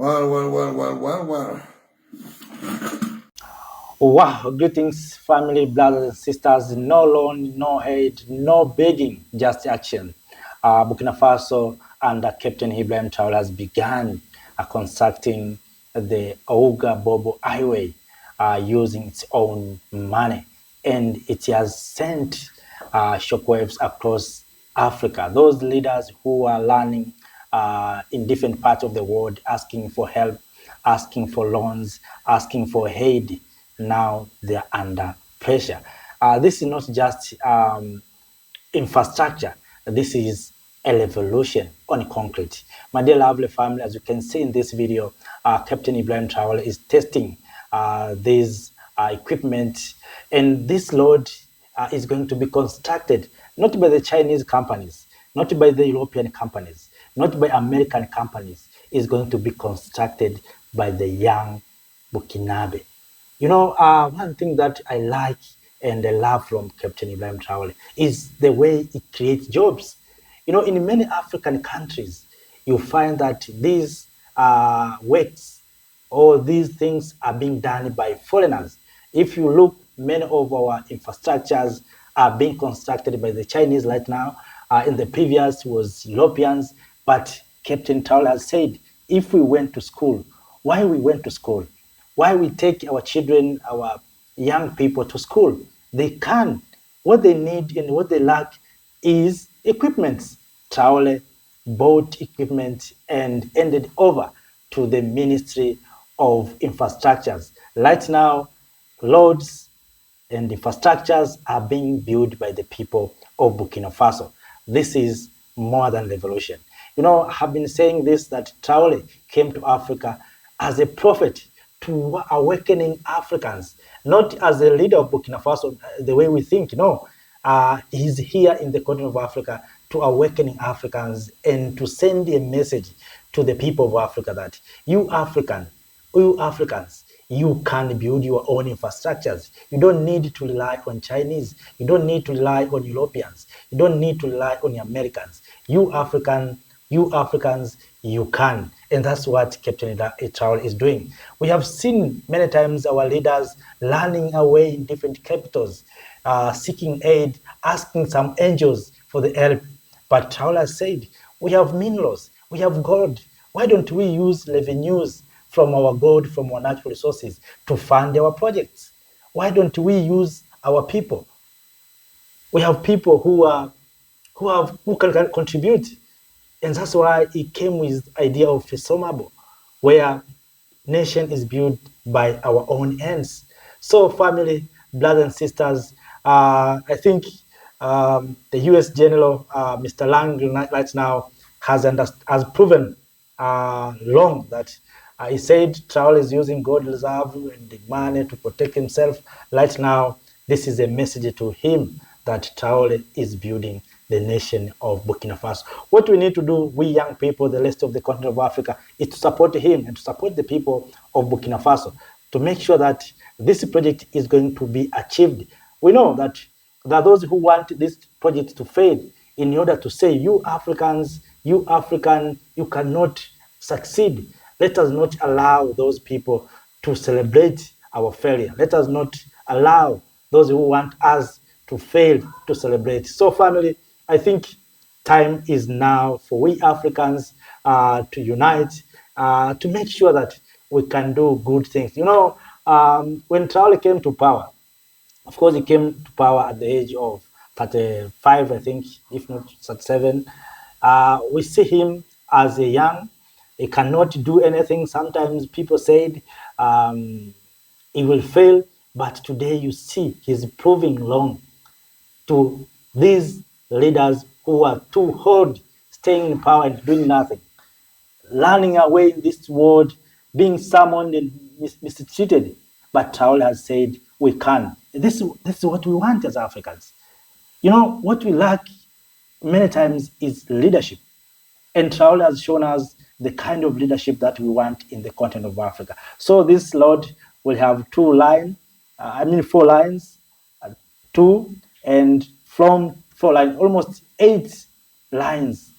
Well. Wow, greetings, family, brothers and sisters. No loan, no hate, no begging, just action. Burkina Faso under Captain Ibrahim Traoré has begun constructing the Bobo Highway using its own money, and it has sent shockwaves across Africa. Those leaders who are learning in different parts of the world, asking for help, asking for loans, asking for aid, now they are under pressure. This is not just infrastructure. This is a revolution on concrete. My dear lovely family, as you can see in this video, Captain Ibrahim Traoré is testing this equipment, and this load is going to be constructed not by the Chinese companies, not by the European companies, not by American companies. It's going to be constructed by the young Burkinabe. You know, one thing that I like and I love from Captain Ibrahim Traoré is the way he creates jobs. You know, in many African countries, you find that these works or these things are being done by foreigners. If you look, many of our infrastructures are being constructed by the Chinese right now. In the previous was Europeans, but Captain Traoré has said, if we went to school, why we went to school? Why we take our children, our young people to school? They can. What they need and what they lack is equipment. Traoré bought equipment and handed over to the Ministry of Infrastructures. Right now, roads and infrastructures are being built by the people of Burkina Faso. This is more than revolution. You know, I have been saying this, that Traoré came to Africa as a prophet to awakening Africans, not as a leader of Burkina Faso, the way we think. No, he's here in the continent of Africa to awakening Africans and to send a message to the people of Africa that you Africans, you can build your own infrastructures. You don't need to rely on Chinese. You don't need to rely on Europeans. You don't need to rely on the Americans. You Africans, you can. And that's what Captain Traoré is doing. We have seen many times our leaders running away in different capitals, seeking aid, asking some angels for the help. But Traoré said, we have minerals, we have gold. Why don't we use revenues from our gold, from our natural resources to fund our projects? Why don't we use our people? We have people who can contribute. And that's why he came with the idea of Fesomabo, where nation is built by our own hands. So family, brothers and sisters, I think the U.S. General, Mr. Lang, right now has proven wrong that he said Traoré is using gold reserve and the money to protect himself. Right now, this is a message to him that Traoré is building the nation of Burkina Faso. What we need to do, we young people, the rest of the continent of Africa, is to support him and to support the people of Burkina Faso to make sure that this project is going to be achieved. We know that there are those who want this project to fail in order to say, you Africans, you African, you cannot succeed. Let us not allow those people to celebrate our failure. Let us not allow those who want us to fail to celebrate. So family, I think time is now for we Africans to unite, to make sure that we can do good things. You know, when Traoré came to power, of course, he came to power at the age of 35, I think, if not 37. We see him as a young. He cannot do anything. Sometimes people said he will fail, but today you see he's proving wrong to these leaders who are too old, staying in power and doing nothing, running away in this world, being summoned and mistreated. But Traoré has said, we can. This is what we want as Africans. You know, what we lack many times is leadership. And Traoré has shown us the kind of leadership that we want in the continent of Africa. So this Lord will have four lines, two, and from 4 lines, almost 8 lines.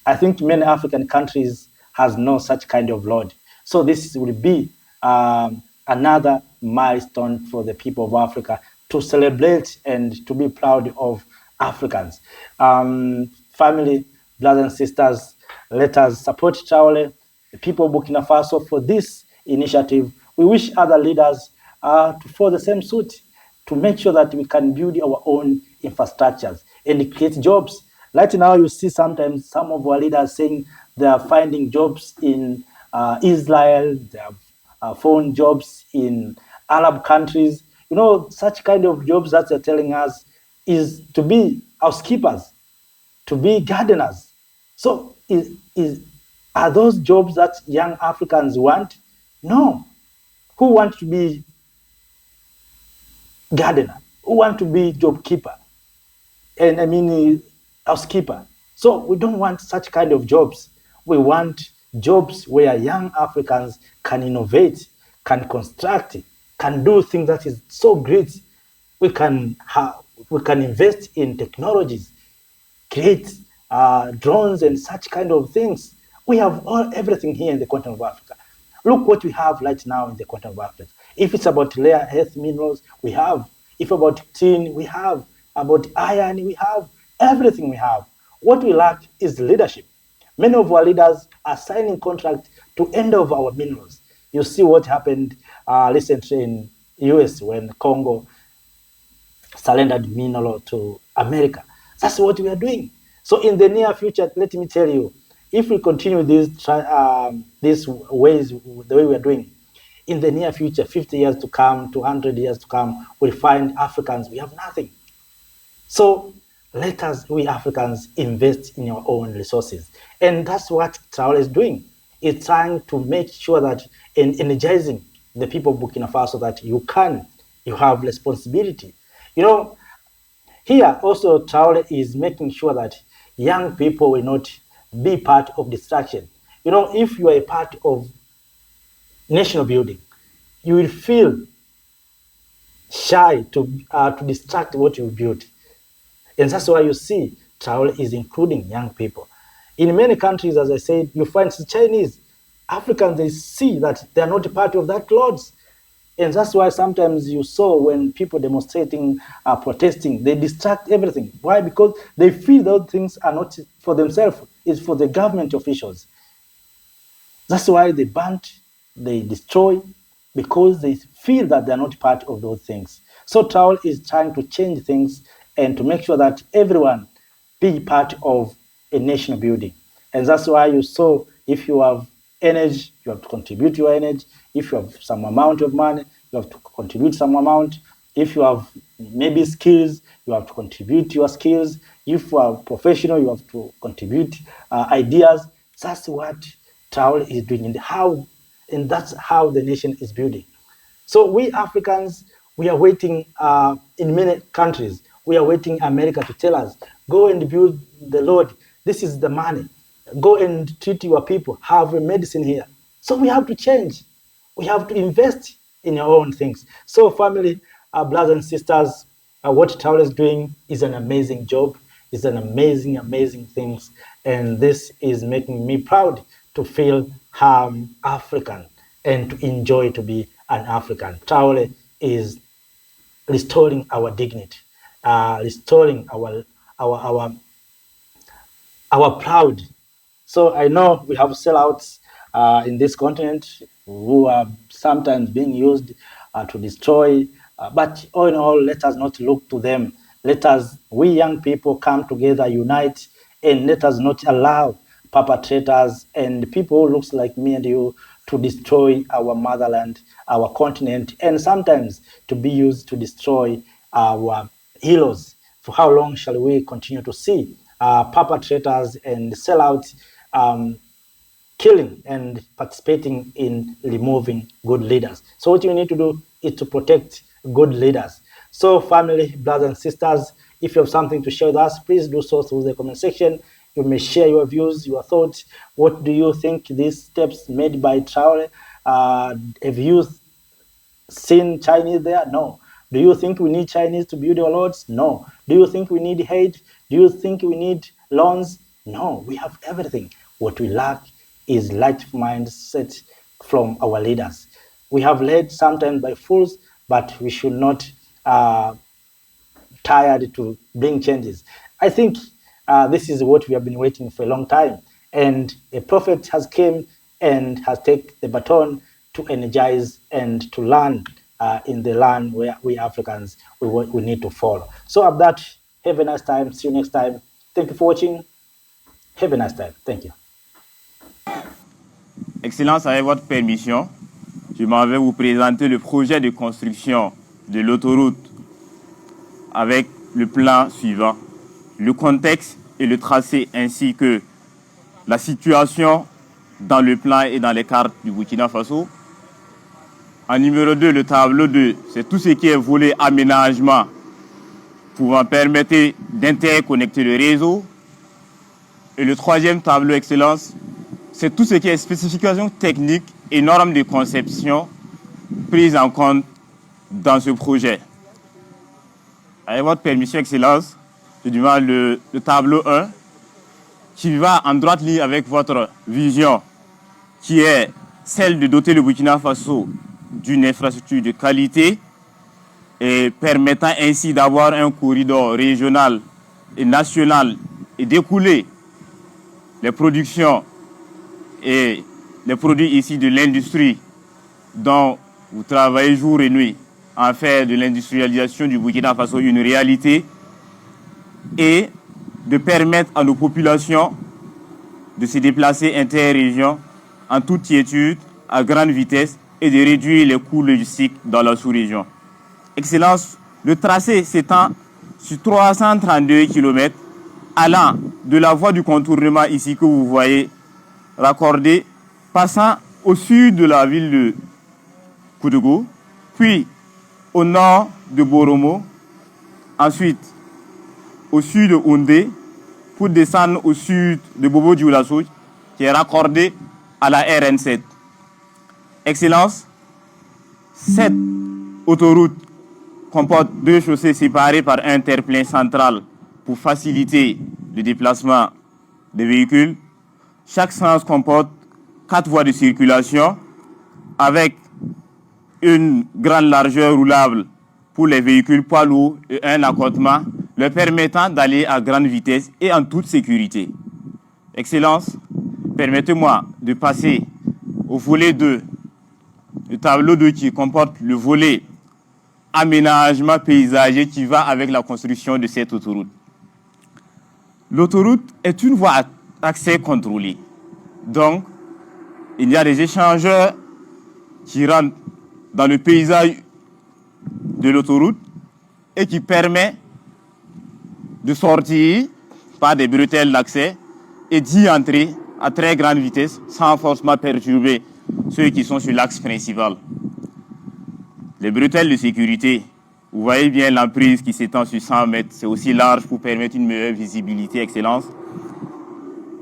I think many African countries has no such kind of load. So this will be another milestone for the people of Africa to celebrate and to be proud of Africans. Family, brothers and sisters, let us support Traoré, the people of Burkina Faso, for this initiative. We wish other leaders to follow the same suit, to make sure that we can build our own infrastructures and create jobs. Right now, you see sometimes some of our leaders saying they are finding jobs in Israel, they have found jobs in Arab countries. You know, such kind of jobs that they're telling us is to be housekeepers, to be gardeners. So are those jobs that young Africans want? No. Who want to be gardener? Who want to be job keeper? And I mean, housekeeper. So we don't want such kind of jobs. We want jobs where young Africans can innovate, can construct, can do things that is so great. We can invest in technologies, create drones and such kind of things. We have everything here in the continent of Africa. Look what we have right now in the continent of Africa. If it's about rare earth minerals, we have. If about tin, we have. About iron, we have. Everything we have. What we lack is leadership. Many of our leaders are signing contracts to end of our minerals. You see what happened recently in US when Congo surrendered mineral to America. That's what we are doing. So in the near future, let me tell you, if we continue these ways, the way we are doing, in the near future, 50 years to come, 200 years to come, we'll find Africans, we have nothing. So let us, we Africans, invest in our own resources. And that's what Traoré is doing. It's trying to make sure that in energizing the people of Burkina Faso that you have responsibility. You know, here also Traoré is making sure that young people will not be part of distraction. You know, if you are a part of national building, you will feel shy to distract what you built. And that's why you see Traoré is including young people. In many countries, as I said, you find Chinese, Africans, they see that they are not a part of that clothes. And that's why sometimes you saw when people demonstrating, protesting, they distract everything. Why? Because they feel those things are not for themselves, it's for the government officials. That's why they burn, they destroy, because they feel that they're not part of those things. So Traoré is trying to change things and to make sure that everyone be part of a national building. And that's why you saw, if you have energy, you have to contribute your energy. If you have some amount of money, you have to contribute some amount. If you have maybe skills, you have to contribute your skills. If you are professional, you have to contribute ideas. That's what Traoré is doing, and that's how the nation is building. So we Africans, we are waiting in many countries. We are waiting America to tell us, go and build the road. This is the money. Go and treat your people. Have a medicine here. So we have to change. We have to invest in our own things. So family, brothers and sisters, what Traoré is doing is an amazing job. It's an amazing, amazing things. And this is making me proud to feel African and to enjoy to be an African. Traoré is restoring our dignity, restoring our proud. So I know we have sellouts in this continent who are sometimes being used to destroy. But all in all, let us not look to them. Let us, we young people, come together, unite, and let us not allow perpetrators and people who looks like me and you to destroy our motherland, our continent, and sometimes to be used to destroy our heroes. For how long shall we continue to see perpetrators and sellouts killing and participating in removing good leaders? So what you need to do is to protect good leaders. So family, brothers and sisters, if you have something to share with us, please do so through the comment section. You may share your views, your thoughts. What do you think these steps made by Traoré? Have you seen Chinese there? No. Do you think we need Chinese to build our roads? No. Do you think we need aid? Do you think we need loans? No. We have everything. What we lack is light mindset from our leaders. We have led sometimes by fools, but we should not tired to bring changes. I think this is what we have been waiting for a long time. And a prophet has come and has taken the baton to energize and to learn in the land where we Africans, we need to follow. So of that, have a nice time. See you next time. Thank you for watching. Have a nice time. Thank you. Excellence, avec votre permission, je m'en vais vous présenter le projet de construction de l'autoroute avec le plan suivant, le contexte et le tracé ainsi que la situation dans le plan et dans les cartes du Burkina Faso. En numéro 2, le tableau 2, c'est tout ce qui est volet aménagement pouvant permettre d'interconnecter le réseau. Et le troisième tableau excellence, c'est tout ce qui est spécification technique et normes de conception prises en compte dans ce projet. Avec votre permission, Excellence, je demande le tableau 1 qui va en droite ligne avec votre vision qui est celle de doter le Burkina Faso d'une infrastructure de qualité et permettant ainsi d'avoir un corridor régional et national et d'écouler les productions et les produits ici de l'industrie dont vous travaillez jour et nuit en faire de l'industrialisation du Burkina Faso une réalité et de permettre à nos populations de se déplacer interrégions en toute quiétude, à grande vitesse et de réduire les coûts logistiques dans la sous-région. Excellence, le tracé s'étend sur 332 km allant de la voie du contournement ici que vous voyez raccordée, passant au sud de la ville de Ouagadougou, puis au nord de Boromo, ensuite au sud de Houndé, pour descendre au sud de Bobo Dioulasso, qui est raccordé à la RN7. Excellence, cette autoroute comporte deux chaussées séparées par un terre-plein central pour faciliter le déplacement des véhicules. Chaque sens comporte 4 voies de circulation avec une grande largeur roulable pour les véhicules poids lourds et un accotement leur permettant d'aller à grande vitesse et en toute sécurité. Excellence, permettez-moi de passer au volet 2, le tableau 2 qui comporte le volet aménagement paysager qui va avec la construction de cette autoroute. L'autoroute est une voie d'accès contrôlée. Donc, il y a des échangeurs qui rentrent dans le paysage de l'autoroute et qui permet de sortir par des bretelles d'accès et d'y entrer à très grande vitesse sans forcément perturber ceux qui sont sur l'axe principal. Les bretelles de sécurité, vous voyez bien l'emprise qui s'étend sur 100 mètres, c'est aussi large pour permettre une meilleure visibilité, excellence.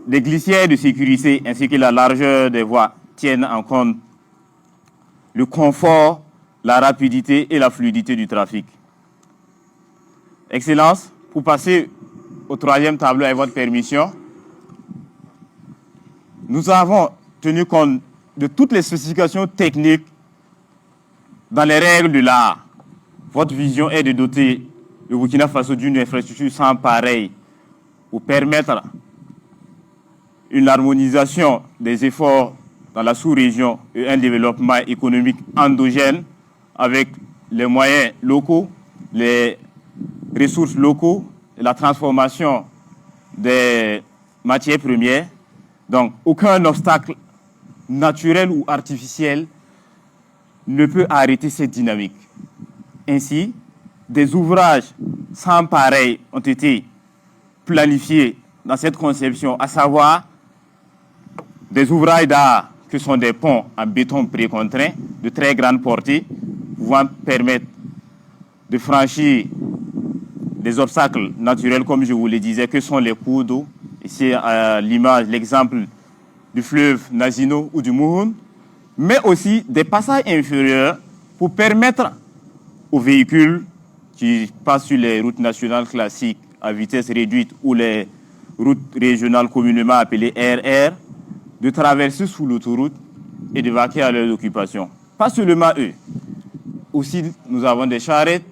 Les glissières de sécurité ainsi que la largeur des voies tiennent en compte le confort, la rapidité et la fluidité du trafic. Excellence, pour passer au troisième tableau avec votre permission, nous avons tenu compte de toutes les spécifications techniques dans les règles de l'art. Votre vision est de doter le Burkina Faso d'une infrastructure sans pareil pour permettre une harmonisation des efforts dans la sous-région et un développement économique endogène avec les moyens locaux, les ressources locaux, et la transformation des matières premières. Donc, aucun obstacle naturel ou artificiel ne peut arrêter cette dynamique. Ainsi, des ouvrages sans pareil ont été planifiés dans cette conception, à savoir des ouvrages d'art que sont des ponts en béton précontraint de très grande portée, pouvant permettre de franchir des obstacles naturels, comme je vous le disais, que sont les cours d'eau. Ici, à l'image, l'exemple du fleuve Nazino ou du Mouhoun, mais aussi des passages inférieurs pour permettre aux véhicules qui passent sur les routes nationales classiques à vitesse réduite ou les routes régionales communément appelées RR de traverser sous l'autoroute et de vaquer à leurs occupations. Pas seulement eux. Aussi, nous avons des charrettes,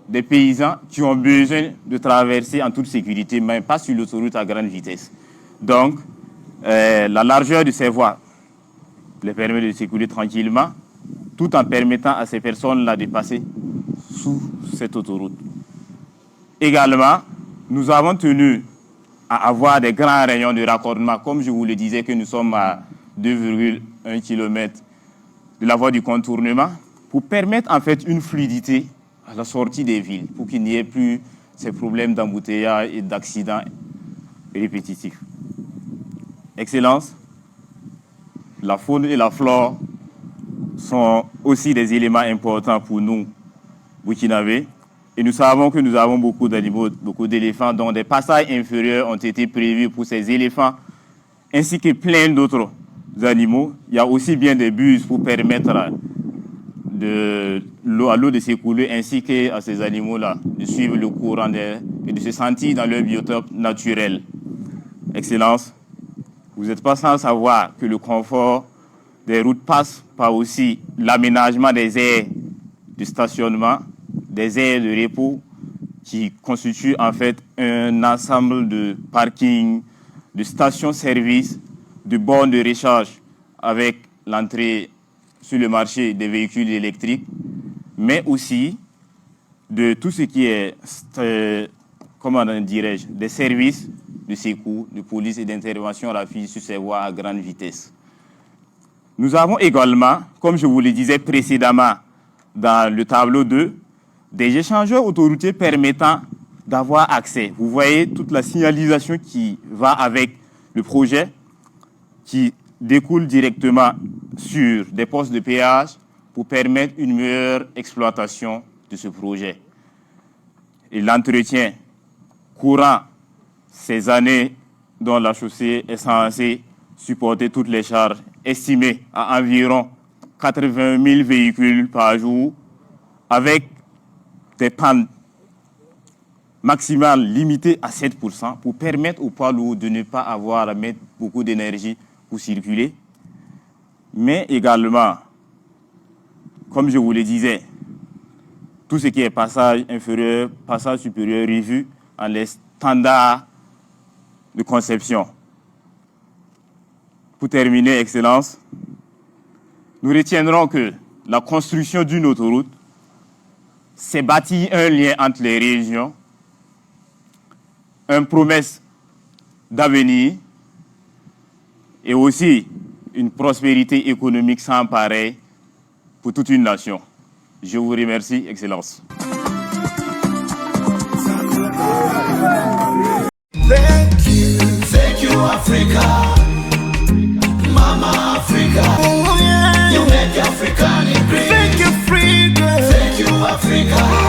des paysans qui ont besoin de traverser en toute sécurité, mais pas sur l'autoroute à grande vitesse. Donc, la largeur de ces voies les permet de s'écouler tranquillement, tout en permettant à ces personnes-là de passer sous cette autoroute. Également, nous avons tenu à avoir des grands rayons de raccordement. Comme je vous le disais, que nous sommes à 2,1 km de la voie du contournement, pour permettre en fait une fluidité à la sortie des villes, pour qu'il n'y ait plus ces problèmes d'embouteillage et d'accidents répétitifs. Excellence, la faune et la flore sont aussi des éléments importants pour nous, Burkinabés. Et nous savons que nous avons beaucoup d'animaux, beaucoup d'éléphants, dont des passages inférieurs ont été prévus pour ces éléphants, ainsi que plein d'autres animaux. Il y a aussi bien des bus pour permettre à l'eau de s'écouler, ainsi qu'à ces animaux-là de suivre le courant d'air et de se sentir dans leur biotope naturel. Excellence, vous n'êtes pas sans savoir que le confort des routes passe par aussi l'aménagement des aires de stationnement, des aires de repos qui constituent en fait un ensemble de parkings, de stations-service, de bornes de recharge avec l'entrée sur le marché des véhicules électriques, mais aussi de tout ce qui est, comment dirais-je, des services de secours, de police et d'intervention rapide sur ces voies à grande vitesse. Nous avons également, comme je vous le disais précédemment dans le tableau 2, des échangeurs autoroutiers permettant d'avoir accès. Vous voyez toute la signalisation qui va avec le projet, qui découle directement sur des postes de péage pour permettre une meilleure exploitation de ce projet. Et l'entretien courant ces années dont la chaussée est censée supporter toutes les charges, estimées à environ 80 000 véhicules par jour, avec des pannes maximales limitées à 7% pour permettre aux poids lourds de ne pas avoir à mettre beaucoup d'énergie pour circuler. Mais également, comme je vous le disais, tout ce qui est passage inférieur, passage supérieur revu en les standards de conception. Pour terminer, Excellence, nous retiendrons que la construction d'une autoroute, c'est bâtir un lien entre les régions, une promesse d'avenir et aussi une prospérité économique sans pareil pour toute une nation. Je vous remercie, Excellence. Thank you, Africa, Mama Africa. Oh, yeah. You make Africa great. Thank you, Africa. Thank you, Africa.